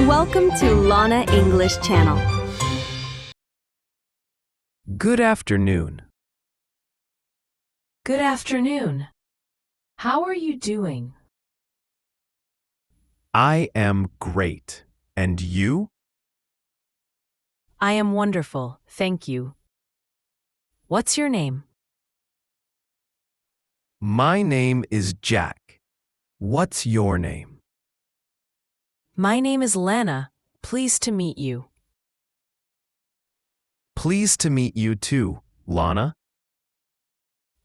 Welcome to Lana English Channel. Good afternoon. Good afternoon. How are you doing? I am great. And you? I am wonderful, thank you. What's your name? My name is Jack. What's your name? My name is Lana. Pleased to meet you. Pleased to meet you too, Lana.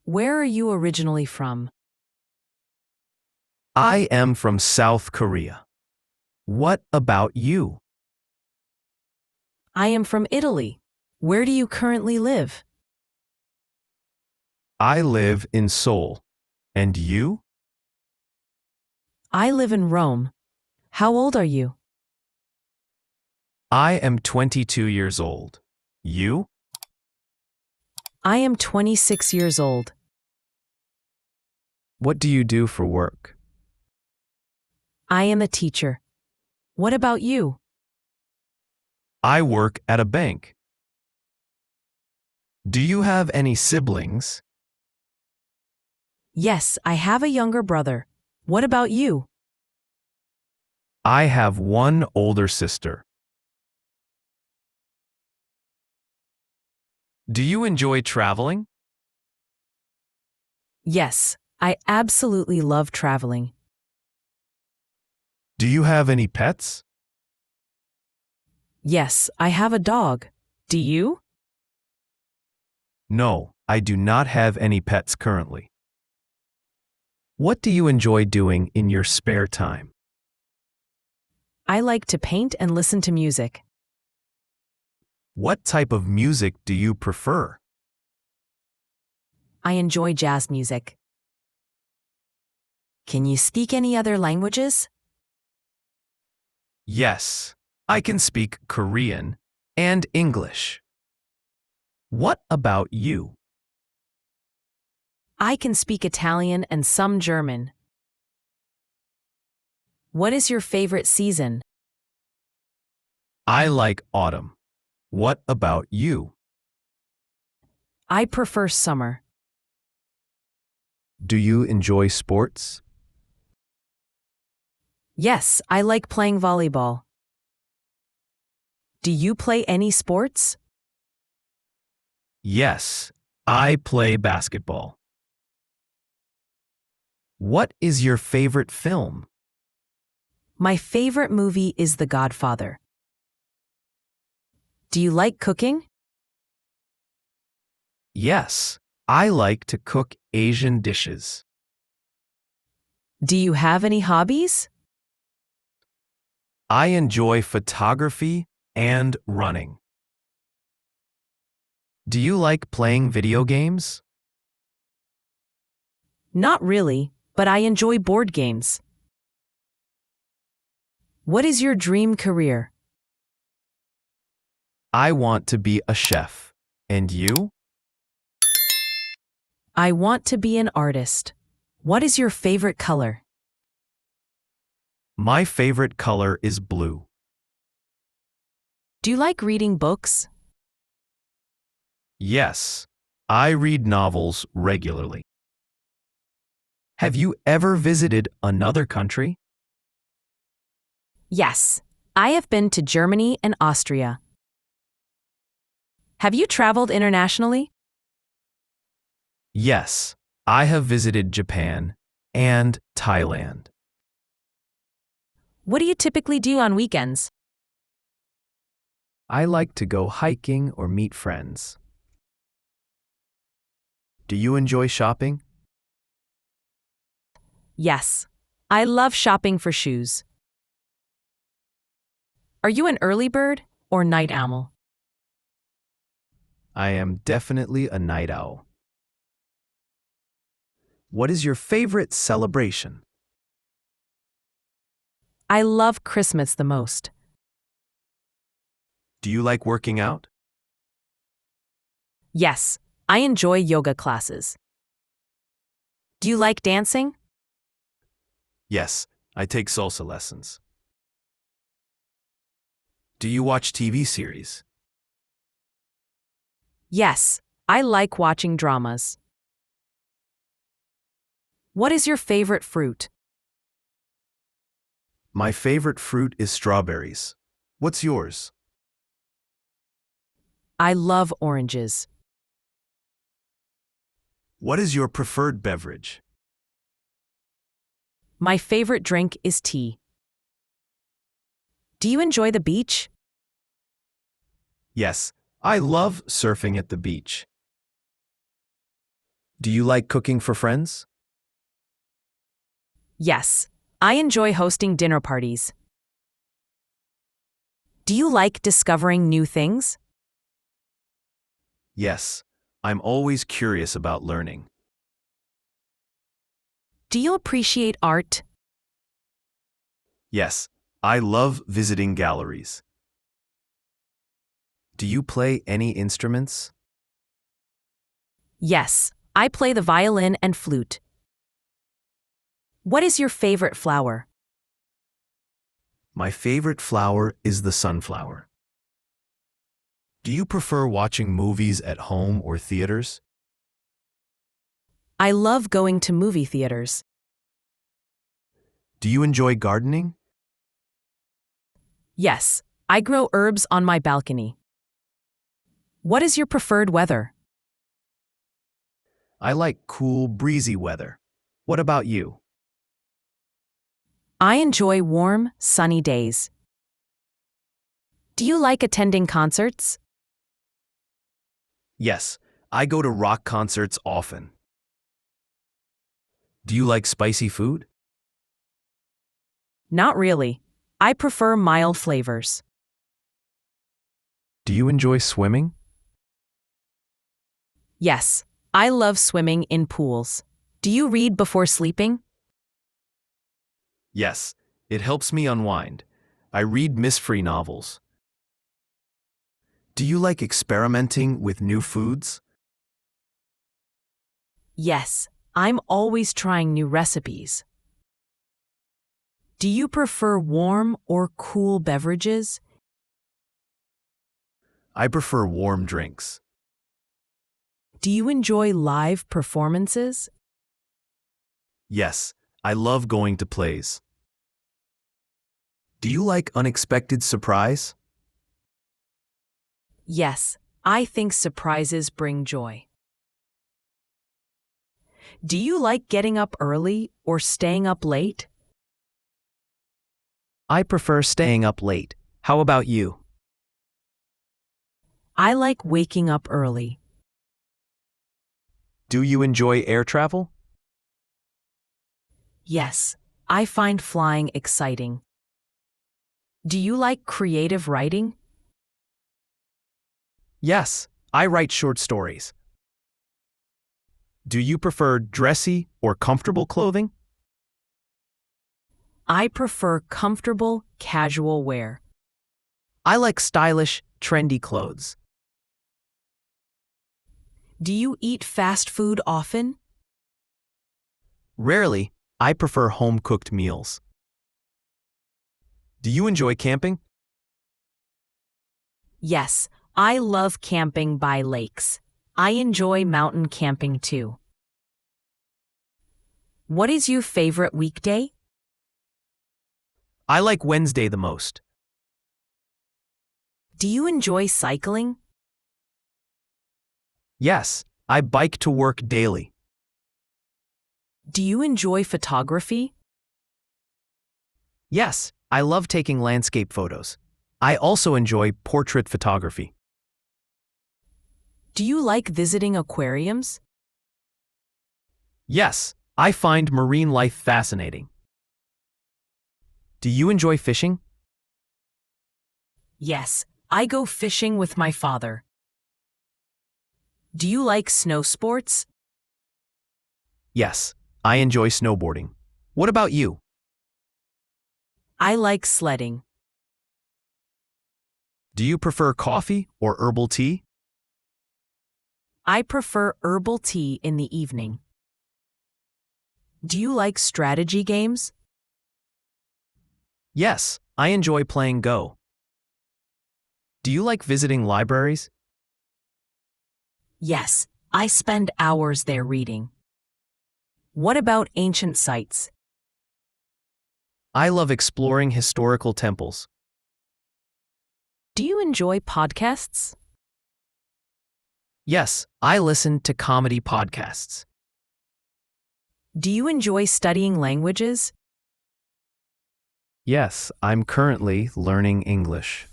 Where are you originally from? I am from South Korea. What about you? I am from Italy. Where do you currently live? I live in Seoul. And you? I live in Rome. How old are you? I am 22 years old. You? I am 26 years old. What do you do for work? I am a teacher. What about you? I work at a bank. Do you have any siblings? Yes, I have a younger brother. What about you? I have one older sister. Do you enjoy traveling? Yes, I absolutely love traveling. Do you have any pets? Yes, I have a dog. Do you? No, I do not have any pets currently. What do you enjoy doing in your spare time? I like to paint and listen to music. What type of music do you prefer? I enjoy jazz music. Can you speak any other languages? Yes, I can speak Korean and English. What about you? I can speak Italian and some German. What is your favorite season? I like autumn. What about you? I prefer summer. Do you enjoy sports? Yes, I like playing volleyball. Do you play any sports? Yes, I play basketball. What is your favorite film? My favorite movie is The Godfather. Do you like cooking? Yes, I like to cook Asian dishes. Do you have any hobbies? I enjoy photography and running. Do you like playing video games? Not really, but I enjoy board games. What is your dream career? I want to be a chef. And you? I want to be an artist. What is your favorite color? My favorite color is blue. Do you like reading books? Yes, I read novels regularly. Have you ever visited another country? Yes, I have been to Germany and Austria. Have you traveled internationally? Yes, I have visited Japan and Thailand. What do you typically do on weekends? I like to go hiking or meet friends. Do you enjoy shopping? Yes, I love shopping for shoes. Are you an early bird or night owl? I am definitely a night owl. What is your favorite celebration? I love Christmas the most. Do you like working out? Yes, I enjoy yoga classes. Do you like dancing? Yes, I take salsa lessons. Do you watch TV series? Yes, I like watching dramas. What is your favorite fruit? My favorite fruit is strawberries. What's yours? I love oranges. What is your preferred beverage? My favorite drink is tea. Do you enjoy the beach? Yes, I love surfing at the beach. Do you like cooking for friends? Yes, I enjoy hosting dinner parties. Do you like discovering new things? Yes, I'm always curious about learning. Do you appreciate art? Yes, I love visiting galleries. Do you play any instruments? Yes, I play the violin and flute. What is your favorite flower? My favorite flower is the sunflower. Do you prefer watching movies at home or theaters? I love going to movie theaters. Do you enjoy gardening? Yes, I grow herbs on my balcony. What is your preferred weather? I like cool, breezy weather. What about you? I enjoy warm, sunny days. Do you like attending concerts? Yes, I go to rock concerts often. Do you like spicy food? Not really. I prefer mild flavors. Do you enjoy swimming? Yes, I love swimming in pools. Do you read before sleeping? Yes, it helps me unwind. I read mystery novels. Do you like experimenting with new foods? Yes, I'm always trying new recipes. Do you prefer warm or cool beverages? I prefer warm drinks. Do you enjoy live performances? Yes, I love going to plays. Do you like unexpected surprise? Yes, I think surprises bring joy. Do you like getting up early or staying up late? I prefer staying up late. How about you? I like waking up early. Do you enjoy air travel? Yes, I find flying exciting. Do you like creative writing? Yes, I write short stories. Do you prefer dressy or comfortable clothing? I prefer comfortable, casual wear. I like stylish, trendy clothes. Do you eat fast food often? Rarely, I prefer home-cooked meals. Do you enjoy camping? Yes, I love camping by lakes. I enjoy mountain camping too. What is your favorite weekday? I like Wednesday the most. Do you enjoy cycling? Yes, I bike to work daily. Do you enjoy photography? Yes, I love taking landscape photos. I also enjoy portrait photography. Do you like visiting aquariums? Yes, I find marine life fascinating. Do you enjoy fishing? Yes, I go fishing with my father. Do you like snow sports? Yes, I enjoy snowboarding. What about you? I like sledding. Do you prefer coffee or herbal tea? I prefer herbal tea in the evening. Do you like strategy games? Yes, I enjoy playing Go. Do you like visiting libraries? Yes, I spend hours there reading. What about ancient sites? I love exploring historical temples. Do you enjoy podcasts? Yes, I listen to comedy podcasts. Do you enjoy studying languages? Yes, I'm currently learning English.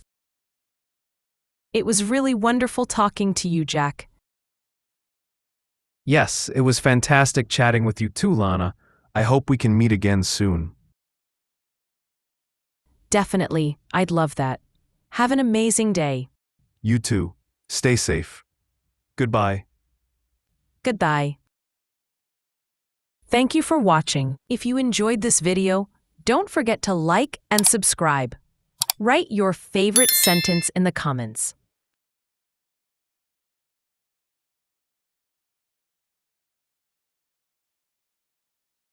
It was really wonderful talking to you, Jack. Yes, it was fantastic chatting with you too, Lana. I hope we can meet again soon. Definitely, I'd love that. Have an amazing day. You too. Stay safe. Goodbye. Goodbye. Thank you for watching. If you enjoyed this video, don't forget to like and subscribe. Write your favorite sentence in the comments.